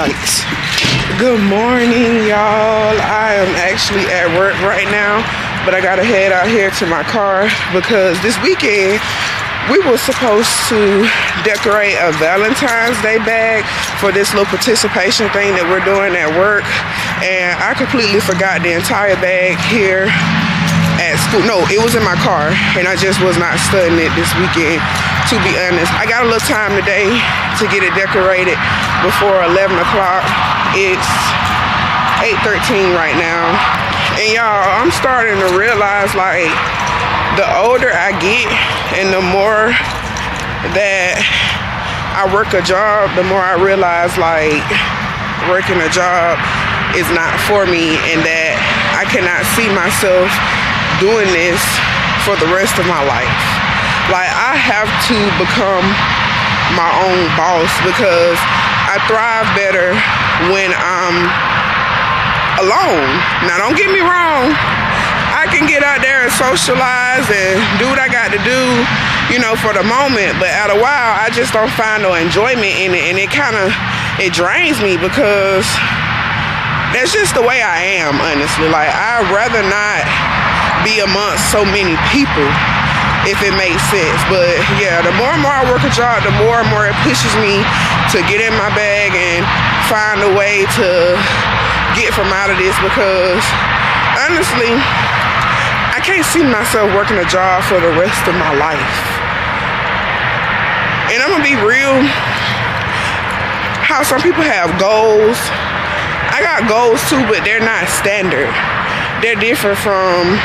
Yikes. Good morning, y'all. I am actually at work right now, but I gotta head out here to my car because this weekend we were supposed to decorate a Valentine's Day bag for this little participation thing that we're doing at work, and I completely forgot the entire bag here at school. No, it was in my car, and I just was not studying it this weekend, to be honest. I got a little time today to get it decorated before 11 o'clock. It's 8:13 right now. And y'all, I'm starting to realize, like, the older I get and the more that I work a job, the more I realize, like, working a job is not for me, and that I cannot see myself doing this for the rest of my life. Like, I have to become my own boss because I thrive better when I'm alone. Now, don't get me wrong, I can get out there and socialize and do what I got to do, you know, for the moment, but after a while I just don't find no enjoyment in it, and it drains me because that's just the way I am, honestly. Like, I'd rather not be amongst so many people, if it makes sense. But yeah, the more and more I work a job, the more and more it pushes me to get in my bag and find a way to get from out of this, because honestly, I can't see myself working a job for the rest of my life. And I'm gonna be real, how some people have goals. I got goals too, but they're not standard. They're different from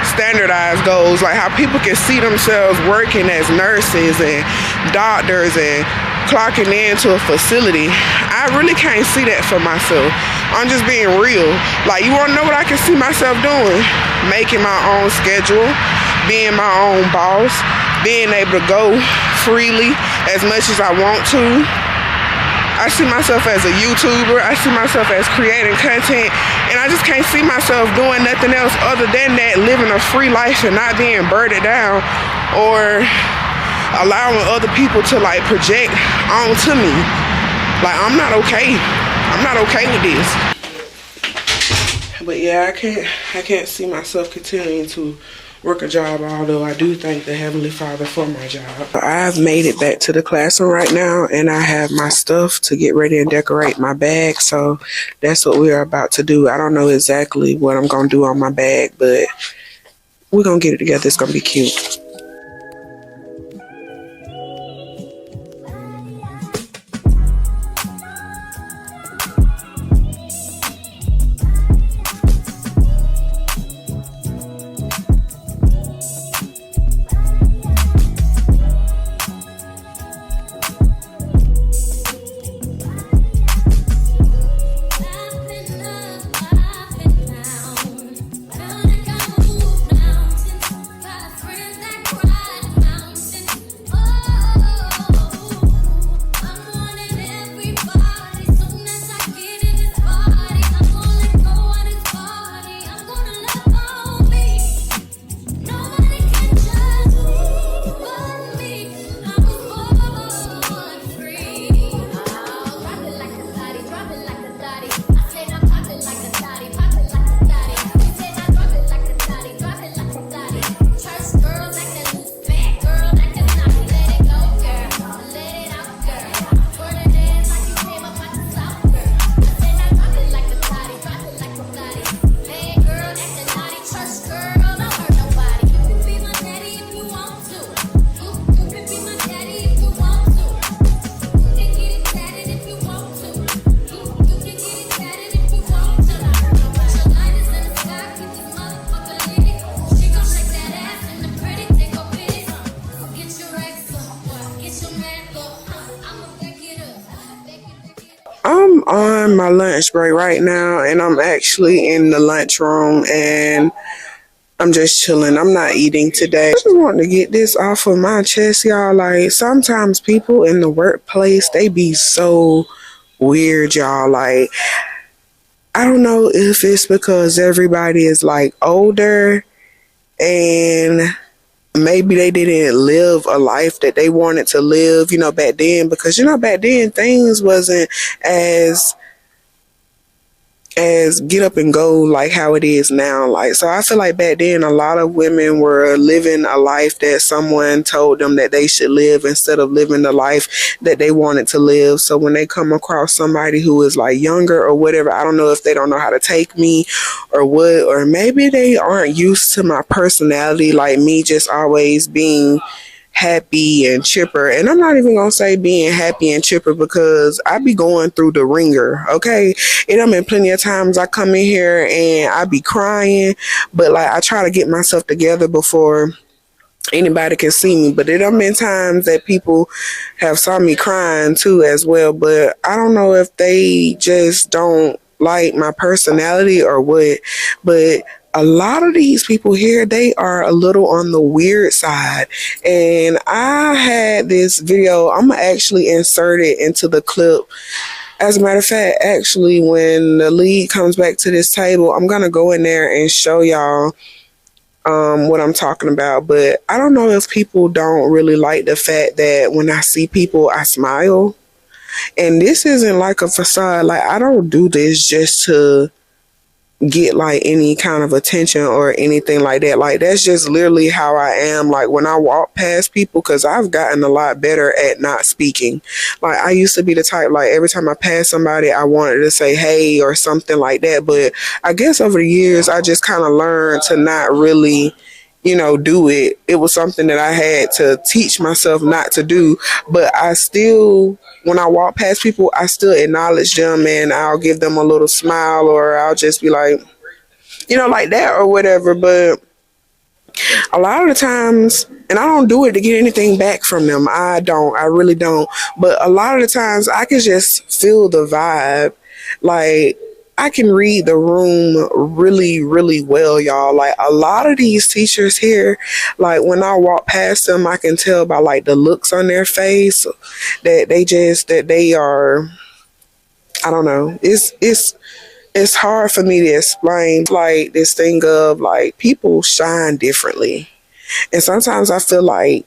standardized goals, like how people can see themselves working as nurses and doctors and clocking into a facility. I really can't see that for myself. I'm just being real. Like, you want to know what I can see myself doing? Making my own schedule, being my own boss, being able to go freely as much as I want to. I see myself as a YouTuber. I see myself as creating content, and I just can't see myself doing nothing else other than that, living a free life and not being burdened down or allowing other people to, like, project onto me. Like, I'm not okay. I'm not okay with this. But yeah, I can't see myself continuing to work a job, although I do thank the Heavenly Father for my job. I've made it back to the classroom right now, and I have my stuff to get ready and decorate my bag, so that's what we're about to do. I don't know exactly what I'm going to do on my bag, but we're going to get it together. It's going to be cute. I'm on my lunch break right now, and I'm actually in the lunchroom, and I'm just chilling. I'm not eating today. I just want to get this off of my chest, y'all. Like, sometimes people in the workplace, they be so weird, y'all. Like, I don't know if it's because everybody is, like, older and maybe they didn't live a life that they wanted to live, back then, because back then things wasn't as get up and go like how it is now. Like, so I feel like back then a lot of women were living a life that someone told them that they should live instead of living the life that they wanted to live. So when they come across somebody who is like younger or whatever, I don't know if they don't know how to take me or what, or maybe they aren't used to my personality, like me just always being happy and chipper. And I'm not even gonna say being happy and chipper, because I be going through the ringer. Okay, it done been plenty of times I come in here and I be crying, but like I try to get myself together before anybody can see me. But it done been times that people have saw me crying too as well. But I don't know if they just don't like my personality or what. But a lot of these people here, they are a little on the weird side. And I had this video, I'm gonna actually insert it into the clip. As a matter of fact, actually, when the lead comes back to this table, I'm gonna go in there and show y'all what I'm talking about. But I don't know if people don't really like the fact that when I see people, I smile. And this isn't like a facade. Like, I don't do this just to get like any kind of attention or anything like that. Like, that's just literally how I am. Like, when I walk past people, because I've gotten a lot better at not speaking. Like, I used to be the type, like, every time I passed somebody, I wanted to say hey or something like that. But I guess over the years, I just kind of learned to not really do it. It was something that I had to teach myself not to do. But I still, when I walk past people, I still acknowledge them, and I'll give them a little smile, or I'll just be like, like that or whatever. But a lot of the times, and I don't do it to get anything back from them. I really don't. But a lot of the times I can just feel the vibe. Like, I can read the room really, really well, y'all. Like, a lot of these teachers here, like, when I walk past them, I can tell by like the looks on their face that they are, I don't know. It's hard for me to explain, like, this thing of like people shine differently. And sometimes I feel like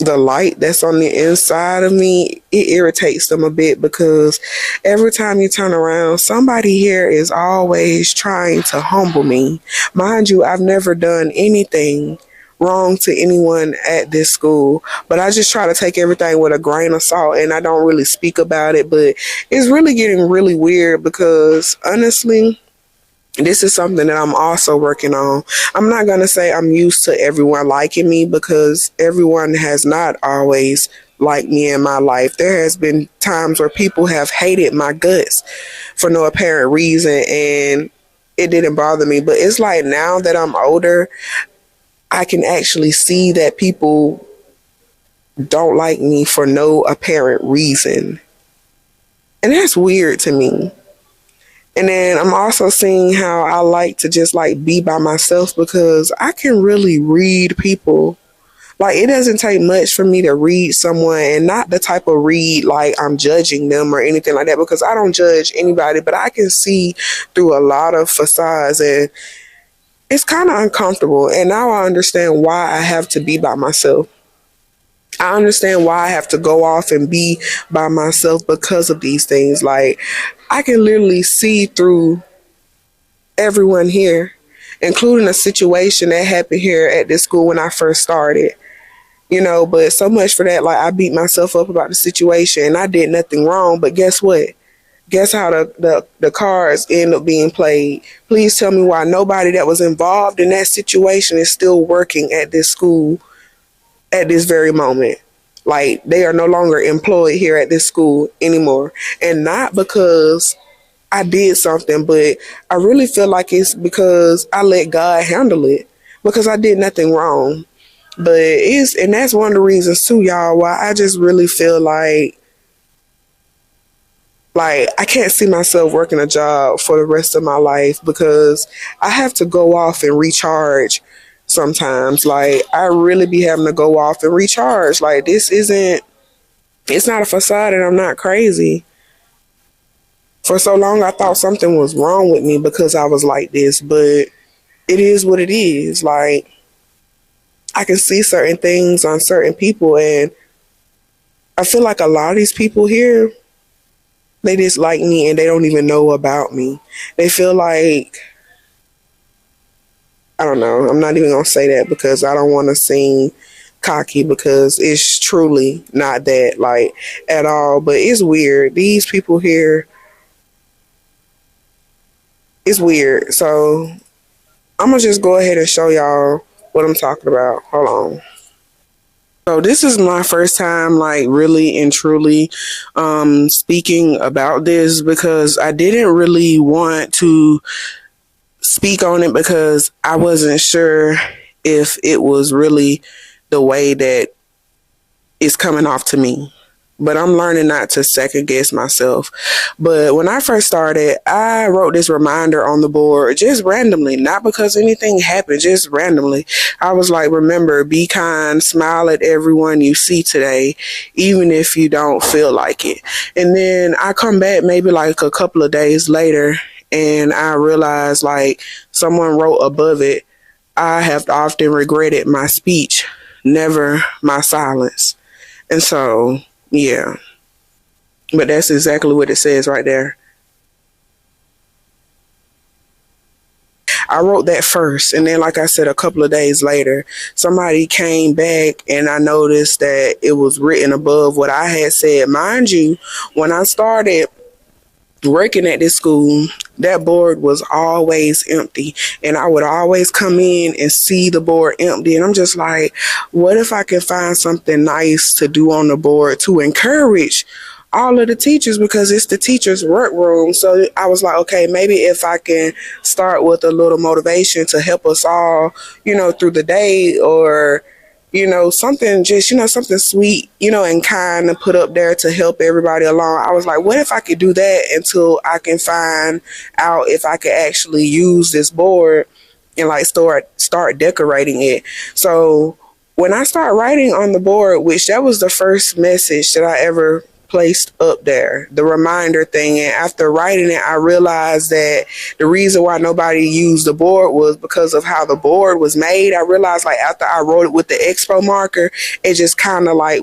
the light that's on the inside of me, it irritates them a bit, because every time you turn around, somebody here is always trying to humble me. Mind you, I've never done anything wrong to anyone at this school, but I just try to take everything with a grain of salt, and I don't really speak about it. But it's really getting really weird, because honestly, this is something that I'm also working on. I'm not going to say I'm used to everyone liking me, because everyone has not always liked me in my life. There has been times where people have hated my guts for no apparent reason, and it didn't bother me. But it's like, now that I'm older, I can actually see that people don't like me for no apparent reason. And that's weird to me. And then I'm also seeing how I like to just like be by myself, because I can really read people. Like, it doesn't take much for me to read someone, and not the type of read like I'm judging them or anything like that, because I don't judge anybody, but I can see through a lot of facades, and it's kind of uncomfortable. And now I understand why I have to be by myself. I understand why I have to go off and be by myself because of these things. Like, I can literally see through everyone here, including a situation that happened here at this school when I first started. But so much for that. Like, I beat myself up about the situation, and I did nothing wrong. But guess what? Guess how the cards end up being played. Please tell me why nobody that was involved in that situation is still working at this school at this very moment. Like, they are no longer employed here at this school anymore. And not because I did something, but I really feel like it's because I let God handle it, because I did nothing wrong. But and that's one of the reasons too, y'all, why I just really feel like I can't see myself working a job for the rest of my life, because I have to go off and recharge sometimes. Like, I really be having to go off and recharge. Like, it's not a facade, and I'm not crazy. For so long, I thought something was wrong with me because I was like this, but it is what it is. Like, I can see certain things on certain people, and I feel like a lot of these people here, they dislike me and they don't even know about me. They feel like, I don't know, I'm not even gonna say that because I don't want to seem cocky, because it's truly not that, like, at all. But it's weird. These people here, it's weird. So I'm gonna just go ahead and show y'all what I'm talking about. Hold on. So this is my first time, like, really and truly speaking about this, because I didn't really want to speak on it because I wasn't sure if it was really the way that it's coming off to me. But I'm learning not to second guess myself. But when I first started, I wrote this reminder on the board just randomly, not because anything happened, just randomly. I was like, remember, be kind, smile at everyone you see today, even if you don't feel like it. And then I come back maybe like a couple of days later, and I realized, like, someone wrote above it, I have often regretted my speech, never my silence. And so, yeah, but that's exactly what it says right there. I wrote that first, and then, like I said, a couple of days later, somebody came back and I noticed that it was written above what I had said. Mind you, when I started working at this school, that board was always empty, and I would always come in and see the board empty, and I'm just like, what if I can find something nice to do on the board to encourage all of the teachers, because it's the teachers' workroom. So I was like, okay, maybe if I can start with a little motivation to help us all, through the day, or something, just, something sweet, and kind of put up there to help everybody along. I was like, what if I could do that until I can find out if I could actually use this board and, like, start decorating it. So when I start writing on the board, which that was the first message that I ever placed up there, the reminder thing. And after writing it, I realized that the reason why nobody used the board was because of how the board was made. I realized, like, after I wrote it with the expo marker, it just kind of like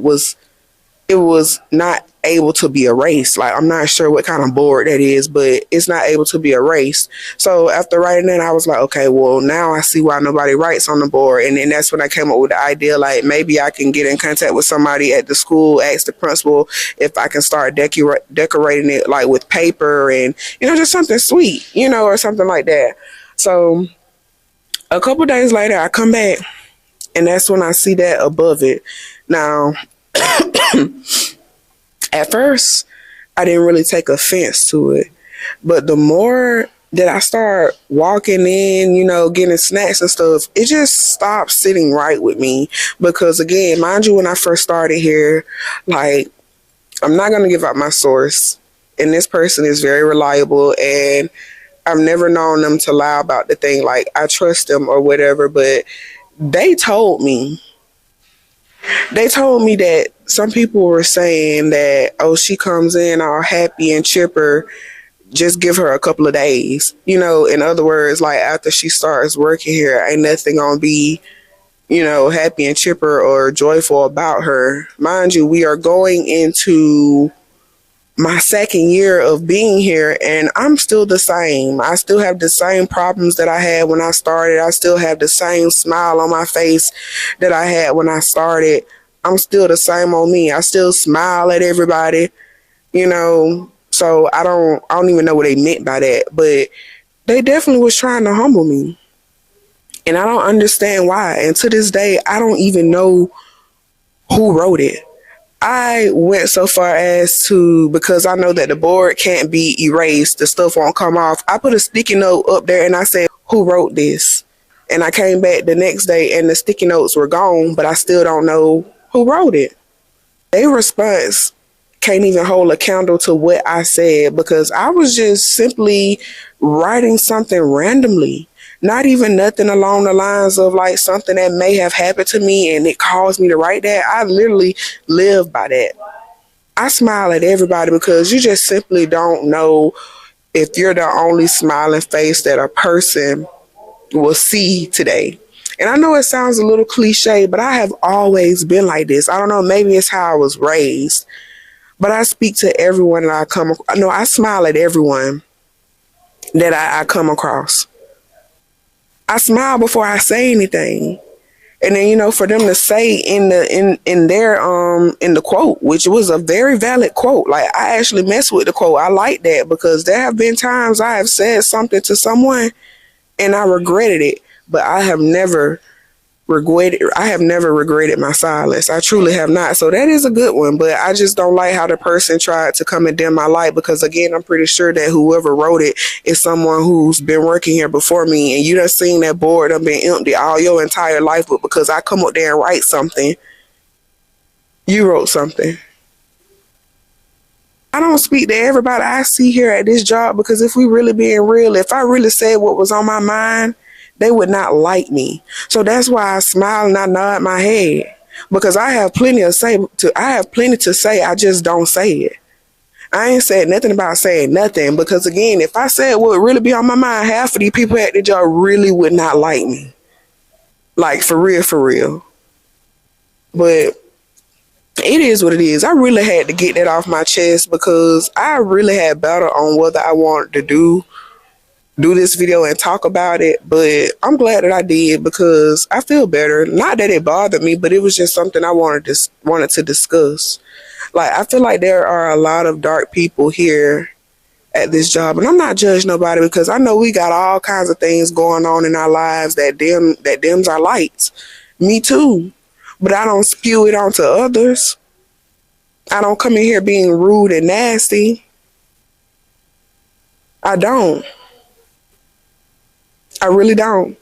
it was not able to be erased. Like, I'm not sure what kind of board that is, but it's not able to be erased. So after writing that, I was like, okay, well, now I see why nobody writes on the board. And then that's when I came up with the idea, like, maybe I can get in contact with somebody at the school, ask the principal if I can start decorating it, like, with paper and, just something sweet, or something like that. So a couple days later, I come back, and that's when I see that above it. Now, at first, I didn't really take offense to it. But the more that I start walking in, getting snacks and stuff, it just stopped sitting right with me. Because, again, mind you, when I first started here, like, I'm not going to give out my source. And this person is very reliable, and I've never known them to lie about the thing. Like, I trust them or whatever, but they told me that some people were saying that, oh, she comes in all happy and chipper, just give her a couple of days. In other words, like, after she starts working here, ain't nothing gonna be, happy and chipper or joyful about her. Mind you, we are going into my second year of being here, and I'm still the same. I still have the same problems that I had when I started. I still have the same smile on my face that I had when I started. I'm still the same old me. I still smile at everybody, So I don't even know what they meant by that, but they definitely was trying to humble me. And I don't understand why. And to this day, I don't even know who wrote it. I went so far as to, because I know that the board can't be erased, the stuff won't come off, I put a sticky note up there and I said, who wrote this? And I came back the next day and the sticky notes were gone, but I still don't know who wrote it. Their response can't even hold a candle to what I said, because I was just simply writing something randomly. Not even nothing along the lines of, like, something that may have happened to me and it caused me to write that. I literally live by that. I smile at everybody because you just simply don't know if you're the only smiling face that a person will see today. And I know it sounds a little cliche, but I have always been like this. I don't know, maybe it's how I was raised. But I speak to everyone that I come across. No, I smile at everyone that I come across. I smile before I say anything. And then, for them to say in the quote, which was a very valid quote, like I actually mess with the quote. I like that because there have been times I have said something to someone and I regretted it, but I have never regretted my silence. I truly have not. So that is a good one, but I just don't like how the person tried to come and dim my light because, again, I'm pretty sure that whoever wrote it is someone who's been working here before me, and you done seen that board done been empty all your entire life, but because I come up there and write something, you wrote something. I don't speak to everybody I see here at this job because if we really being real, if I really said what was on my mind, they would not like me. So that's why I smile and I nod my head because I have plenty to say. I just don't say it. I ain't said nothing about saying nothing because, again, if I said what would really be on my mind, half of these people at the job really would not like me. Like, for real, for real. But it is what it is. I really had to get that off my chest because I really had battle on whether I wanted to do this video and talk about it, but I'm glad that I did because I feel better. Not that it bothered me, but it was just something I wanted to discuss. Like, I feel like there are a lot of dark people here at this job, and I'm not judging nobody because I know we got all kinds of things going on in our lives that dims our lights. Me too, but I don't spew it onto others. I don't come in here being rude and nasty. I don't. I really don't.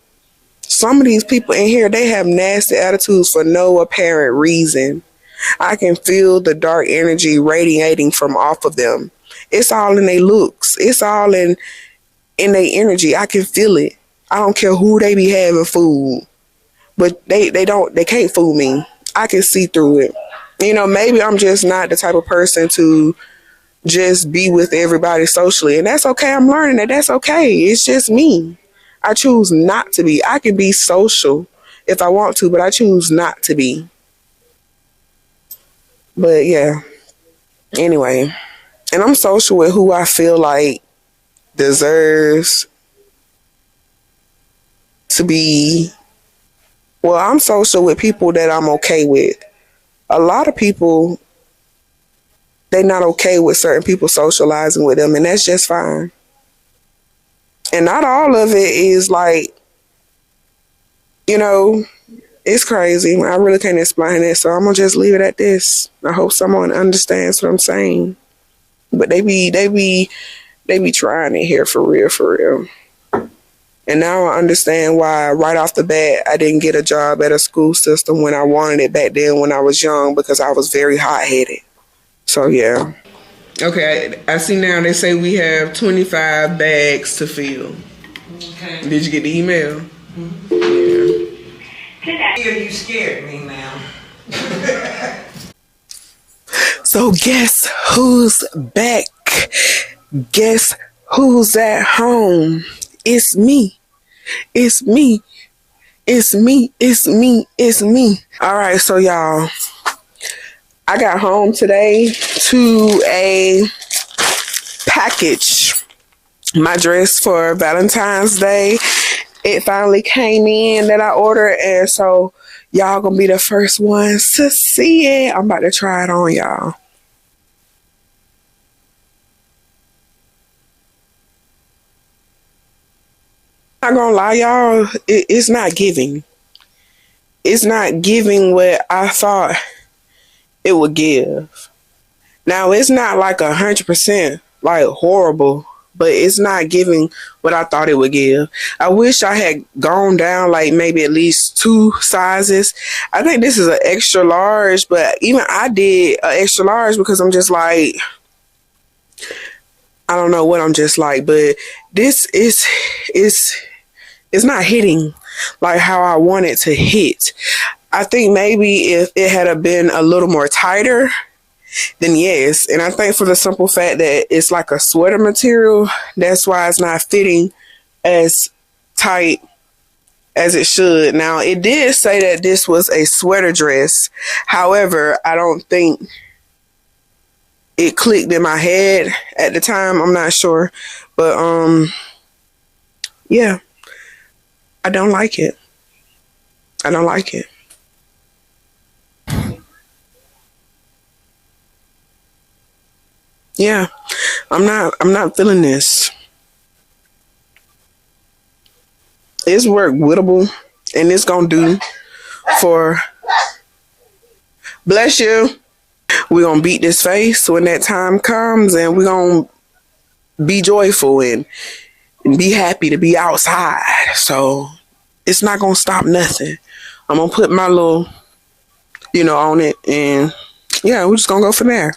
Some of these people in here, they have nasty attitudes for no apparent reason. I can feel the dark energy radiating from off of them. It's all in their looks. It's all in their energy. I can feel it. I don't care who they be having food, but they can't fool me. I can see through it. Maybe I'm just not the type of person to just be with everybody socially, and that's okay. I'm learning that that's okay. It's just me. I choose not to be. I can be social if I want to, but I choose not to be. But yeah, anyway, and I'm social with who I feel like deserves to be. Well, I'm social with people that I'm okay with. A lot of people, they're not okay with certain people socializing with them, and that's just fine. And not all of it is like, it's crazy. I really can't explain it, so I'm gonna just leave it at this. I hope someone understands what I'm saying. But they be trying it here for real, for real. And now I understand why right off the bat I didn't get a job at a school system when I wanted it back then when I was young because I was very hot-headed. So yeah. Okay, I see now they say we have 25 bags to fill. Okay. Did you get the email? Mm-hmm. Yeah. You scared me now. So guess who's back? Guess who's at home? It's me. It's me. It's me. It's me. It's me. All right, so y'all, I got home today to a package. My dress for Valentine's Day. It finally came in that I ordered, and so y'all gonna be the first ones to see it. I'm about to try it on, y'all. Not gonna lie, y'all, it's not giving. It's not giving what I thought it would give. Now, it's not like 100% like horrible, but it's not giving what I thought it would give. I wish I had gone down like maybe at least 2 sizes. I think this is an extra large, but even I did an extra large because I'm just like, I don't know what I'm just like, but this is it's not hitting like how I want it to hit. I think maybe if it had been a little more tighter, then yes. And I think for the simple fact that it's like a sweater material, that's why it's not fitting as tight as it should. Now, it did say that this was a sweater dress. However, I don't think it clicked in my head at the time. I'm not sure. But yeah, I don't like it. I don't like it. Yeah, I'm not feeling this. It's work wittable and it's gonna do for bless you. We're gonna beat this face when that time comes, and we're gonna be joyful and be happy to be outside. So it's not gonna stop nothing. I'm gonna put my little, on it, and yeah, we're just gonna go from there.